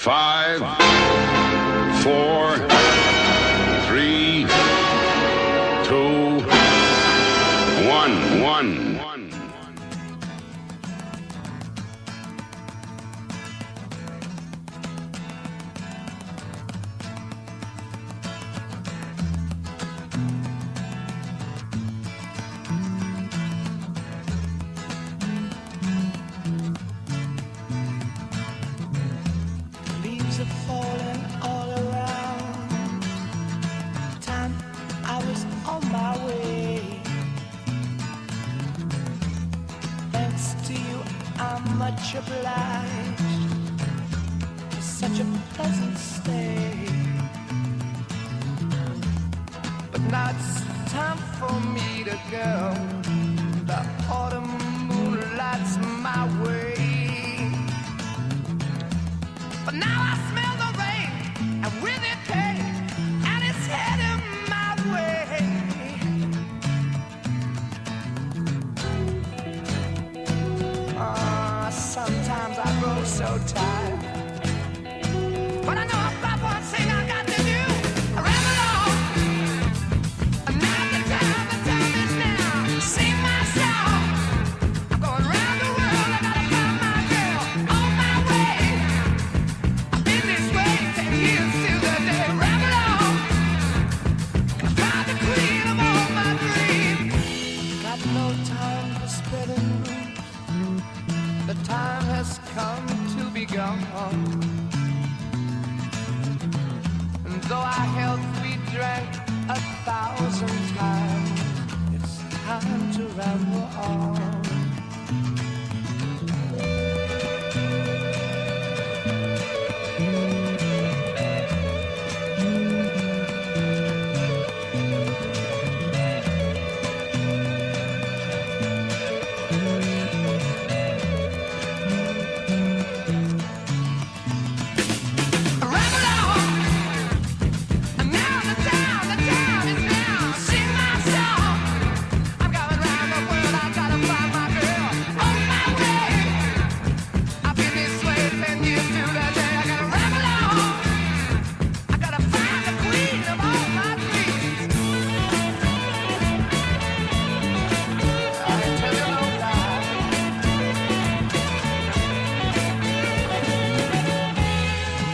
5, 4, 3, 2, 1. Leaves are falling all around. Time I was on my way. Thanks to you, I'm much obliged for such a pleasant stay. But now it's time for me to go. The autumn moonlight's my way. But now I smell the rain, and with it pain, and it's heading my way. Sometimes I grow so tired, but I know about one thing I got to do. I ramble on, and now the time is now. Sing my song, I'm going round the world, I gotta find my girl on my way. I've been this way 10 years to the day. Ramble on, I found the queen of all my dreams. Got no time for spreading news. The time has come to be gone. And though our health we drank 1,000 times, it's time to ramble on.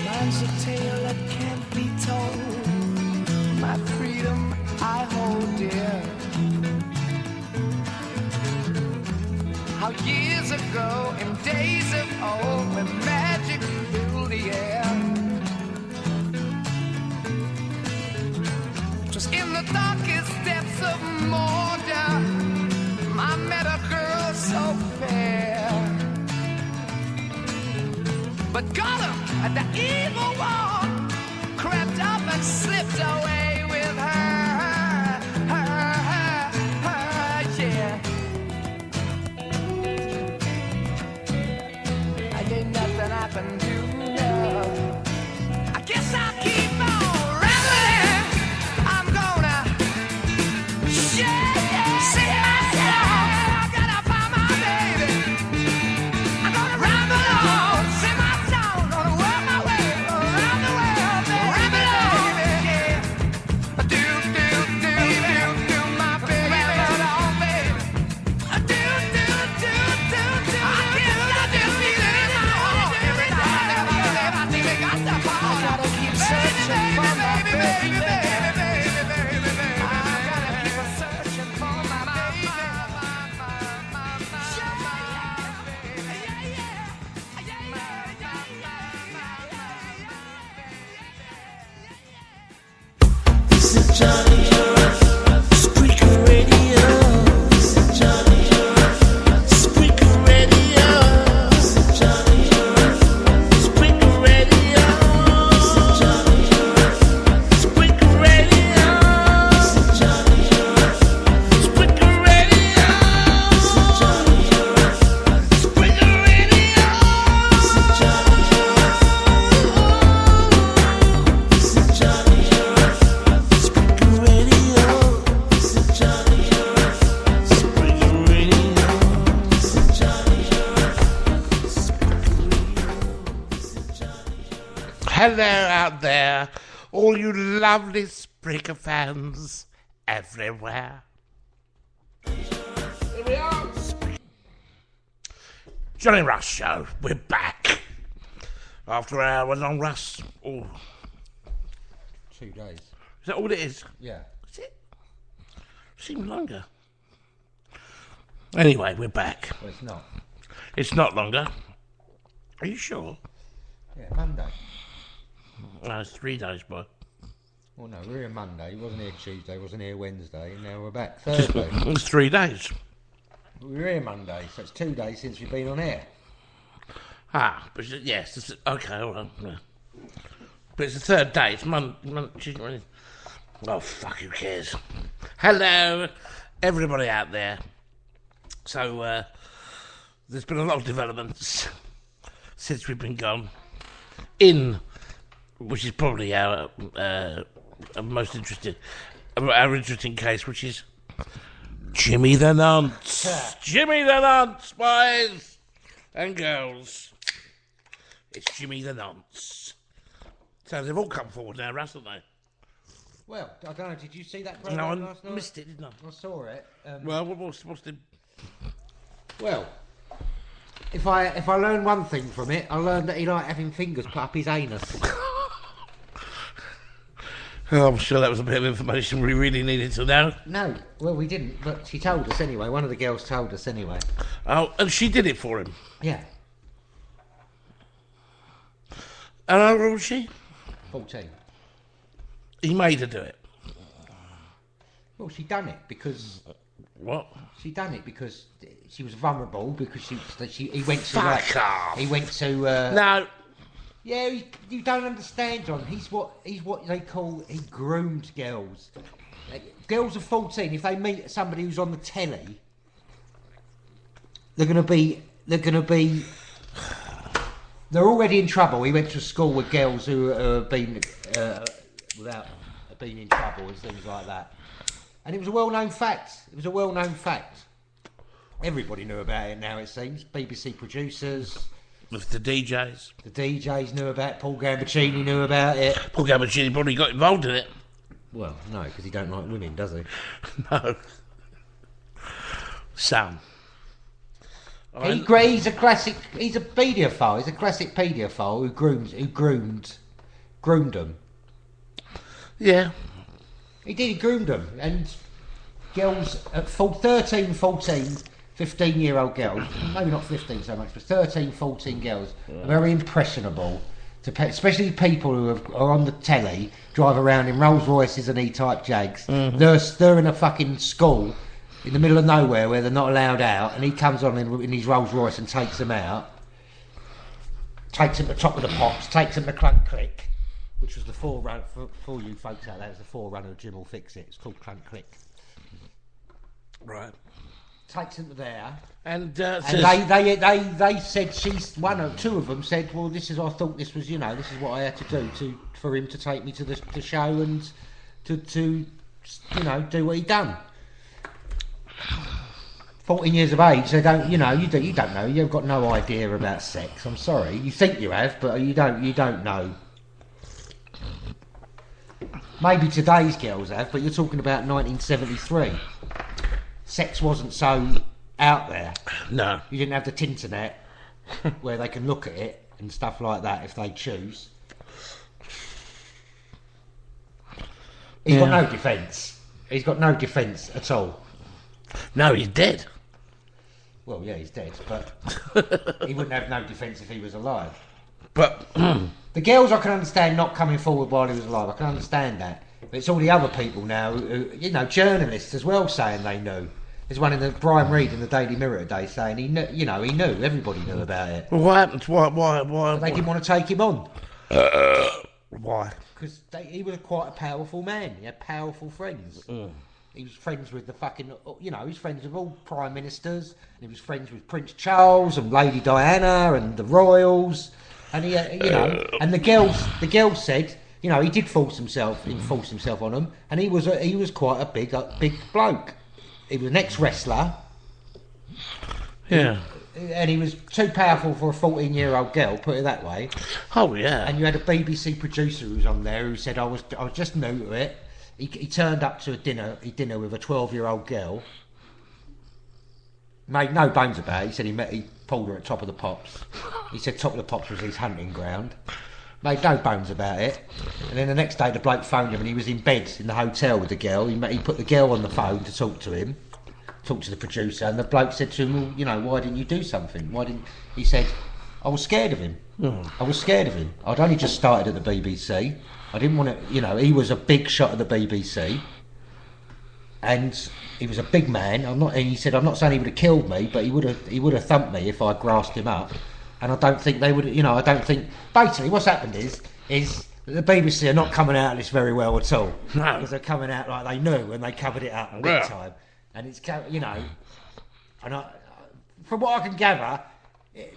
Mine's a tale that can't be told. My freedom I hold dear. How years ago, in days of old, when magic filled the air, just in the darkest depths of Mordor, I met a girl so fair. But Gollum, the evil one, crept up and slipped away with her, yeah. I ain't nothing I can do now. I guess I'll keep on rambling. I'm gonna sing myself. I gotta find my baby. I'm gonna ramble on, sing my song, gonna work my way around the world, ramble on, yeah. Do my baby, ramble on, baby. Do. I can't stop this feeling in my heart. Every time I think I got to fall. I gotta keep searching for my baby. I gotta keep searching for my baby. This is Johnny Spreaker Radio. This is Johnny Spreaker Radio. This is Johnny Spreaker Radio. This is Johnny Spreaker Radio. This is Johnny Spreaker Radio. This is Johnny Spreaker Radio. This is Johnny This is Johnny Spreaker Radio. Hello out there, all you lovely Spreaker fans everywhere. Here we are. Johnny Russ Show, we're back. After an hour-long Russ. Oh. 2 days. Is that all it is? Yeah. Is it? Seems longer. Anyway, we're back. Well, it's not. It's not longer. Are you sure? Yeah, Monday. No, it's 3 days, boy. Well, no, we were here Monday. He wasn't here Tuesday, wasn't here Wednesday, and now we're back Thursday. It's 3 days. We were here Monday, so it's 2 days since we've been on air. Ah, but yes, it's, okay, all right. Yeah. But it's the third day. It's Tuesday. Oh, fuck, who cares? Hello, everybody out there. So, there's been a lot of developments since we've been gone. Which is probably our most interesting case, which is Jimmy the Nonce. Jimmy the Nonce, boys and girls. It's Jimmy the Nonce. So they've all come forward now, Russ, haven't they? Well, I don't know, did you see that No, program I last night? missed it, didn't I? I saw it. Well, what's the... Well, if I learn one thing from it, I learned that he liked having fingers put up his anus. Oh, I'm sure that was a bit of information we really needed to know. No, well, we didn't, but she told us anyway. One of the girls told us anyway. Oh, and she did it for him. Yeah, And how old was she? 14. He made her do it. Well, she done it because What? she was vulnerable because he went to Fuck off. he went to No. yeah, you don't understand, John. He's what they call he groomed girls. Girls of 14, if they meet somebody who's on the telly, they're already in trouble. He went to a school with girls who have been without being in trouble and things like that. And it was a well-known fact. Everybody knew about it now, it seems. BBC producers, With the DJs. the DJs knew about it. Paul Gambaccini knew about it. Paul Gambaccini probably got involved in it. Well, no, because he don't like women, does he? No. Sam. He's a classic. He's a paedophile. He's a classic paedophile who groomed them. Yeah. He did. He groomed them, and girls at 13, 14, 15-year-old girls, maybe not 15 so much, but 13, 14 girls are very impressionable. Especially people who are on the telly, drive around in Rolls Royces and E-type Jags. They're in a fucking school in the middle of nowhere where they're not allowed out, and he comes on in his Rolls Royce and takes them out, takes them to the top of the pops, takes them to Clunk Click, which was the forerunner for you folks out there. It was the forerunner of Jim Will Fix It. It's called Clunk Click. Right. Takes them to there, And and says, they said two of them said, well, I thought this was, this is what I had to do for him to take me to the show and to do what he done. 14 years of age, they don't, you don't know. You've got no idea about sex. I'm sorry. You think you have, but you don't know. Maybe today's girls have, but you're talking about 1973. Sex wasn't so out there. no. You didn't have the Tinternet where they can look at it and stuff like that if they choose. He's got no defence. He's got no defence at all. No, he's dead. Well, yeah, he's dead, but he wouldn't have no defence if he was alive. But The girls I can understand not coming forward while he was alive. I can understand that. But it's all the other people now, who, journalists as well saying they knew. There's one in the Brian Reed in the Daily Mirror today saying he knew. He knew. Everybody knew about it. well, what happened? Why? But they didn't want to take him on Why? because he was quite a powerful man. He had powerful friends. He was friends with the fucking, he was friends with all prime ministers. And he was friends with Prince Charles and Lady Diana and the royals. And he, and the girls said, he did force himself on them. And he was quite a big bloke. He was an ex-wrestler. Yeah. and he was too powerful for a 14-year-old girl. Put it that way. Oh yeah. And you had a BBC producer who was on there who said I was just new to it. He turned up to a dinner with a 12-year-old girl. Made no bones about it. He said he pulled her at Top of the Pops. He said Top of the Pops was his hunting ground. Made no bones about it. And then the next day the bloke phoned him and he was in bed in the hotel with the girl. He put the girl on the phone to talk to him, talk to the producer, and the bloke said to him, well, you know, why didn't you do something? He said, I was scared of him. I was scared of him. I'd only just started at the BBC. I didn't want to, you know, he was a big shot at the BBC. And he was a big man. And he said, I'm not saying he would have killed me, but he would have thumped me if I grasped him up. And I don't think they would, you know, I don't think... Basically, what's happened is the BBC are not coming out of this very well at all. No. Because they're coming out like they knew and they covered it up big time. And it's, you know... And from what I can gather,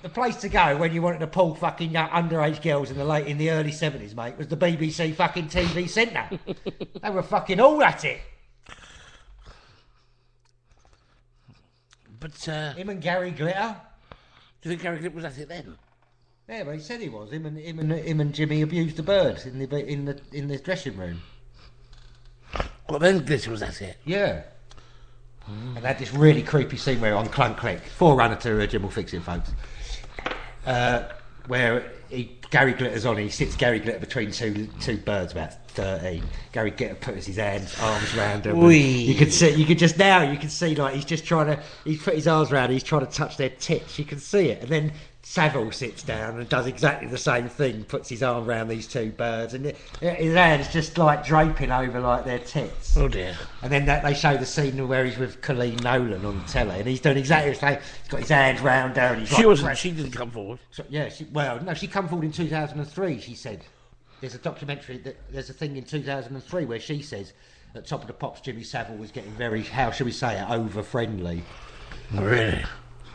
the place to go when you wanted to pull fucking underage girls in the early 70s, mate, was the BBC fucking TV centre. They were fucking all at it. But Him and Gary Glitter. do you think Gary Glitter was at it then? Yeah, but he said he was. Him and Jimmy abused the bird in the dressing room. Well, then Glitter was at it. Yeah. And they had this really creepy scene where on Clunk Click, forerunner to Jim Will Fix It, folks, where Gary Glitter's on. He sits Gary Glitter between two birds, about 13. Gary Glitter puts his arms round them. You could see like he's put his arms round. He's trying to touch their tits. You can see it, and then Savile sits down and does exactly the same thing. Puts his arm round these two birds, and his hand's just like draping over like their tits. Oh dear. And then they show the scene where he's with Colleen Nolan on the telly, and he's doing exactly the same. He's got his hands round her, and he's She didn't come forward. she come forward in 2003. She said, "There's a documentary. There's a thing in 2003 where she says at Top of the Pops, Jimmy Savile was getting very, how shall we say it, over friendly. Really?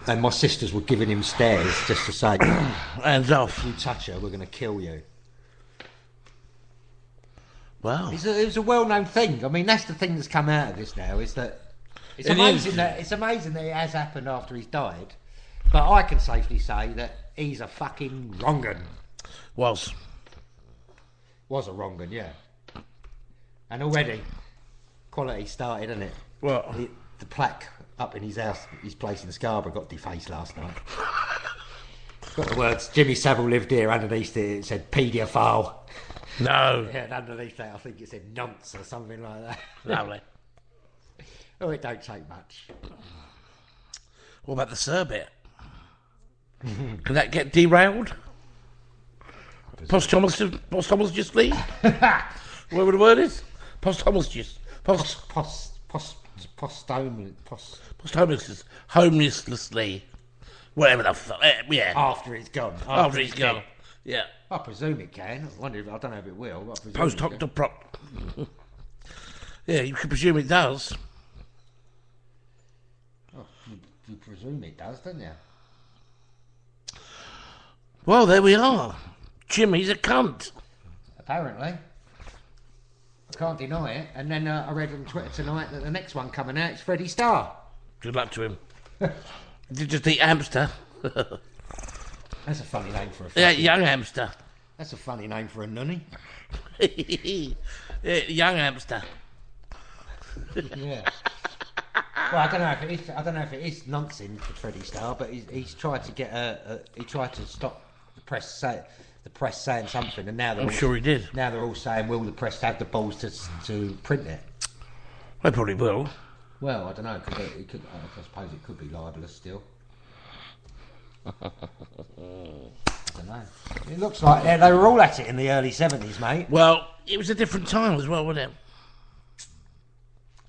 And my sisters were giving him stares just to say, hands off. If you touch her, we're going to kill you." Wow. It was a well-known thing. I mean, that's the thing that's come out of this now, is that it's amazing that it has happened after he's died. But I can safely say that he's a fucking wrong'un. Was a wrong'un, yeah. And already, quality started, isn't it? Well, the plaque up in his house, his place in Scarborough, got defaced last night. Got the words, Jimmy Savile lived here, underneath it said paedophile. No. Yeah, and underneath that I think it said nonce or something like that. Lovely. Oh, it don't take much. What about the Sir bit? Can that get derailed? Posthumously? Whatever the word is? Posthumously. Homelessly. Whatever the fuck. Yeah. After it's gone. After it's gone. Yeah. I presume it can. I don't know if it will. Post hoc to prop. Yeah, you can presume it does. Oh, you presume it does, don't you? Well, there we are. Jimmy's a cunt. Apparently. I can't deny it. And then I read on Twitter tonight that the next one coming out is Freddie Starr. Good luck to him. Did just eat hamster. That's a funny name for a Yeah, young hamster. That's a funny name for a nunny. Yeah, young hamster. Yeah. Well, I don't know if it is nonsense for Freddie Starr, but he's tried to get he tried to stop the press saying something, and now I'm sure he did. Now they're all saying, will the press have the balls to print it? They probably will. Well, I don't know. I suppose it could be libelous still. I don't know. It looks like they were all at it in the early 70s, mate. Well, it was a different time as well, wasn't it?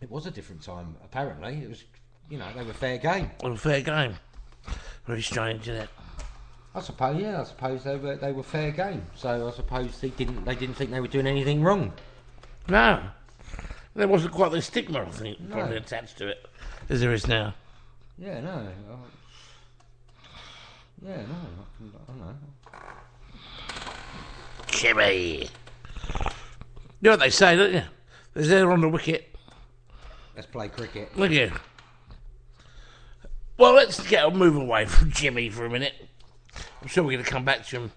It was a different time, apparently. It was, they were fair game. It was a fair game. Very strange, isn't it? I suppose they were fair game. So I suppose they didn't think they were doing anything wrong. No. There wasn't quite the stigma, I think, probably attached to it, as there is now. Yeah, no. I don't know. Jimmy. You know what they say, don't you? There's there on the wicket. Let's play cricket. Look here. Well, let's move away from Jimmy for a minute. I'm sure we're going to come back to him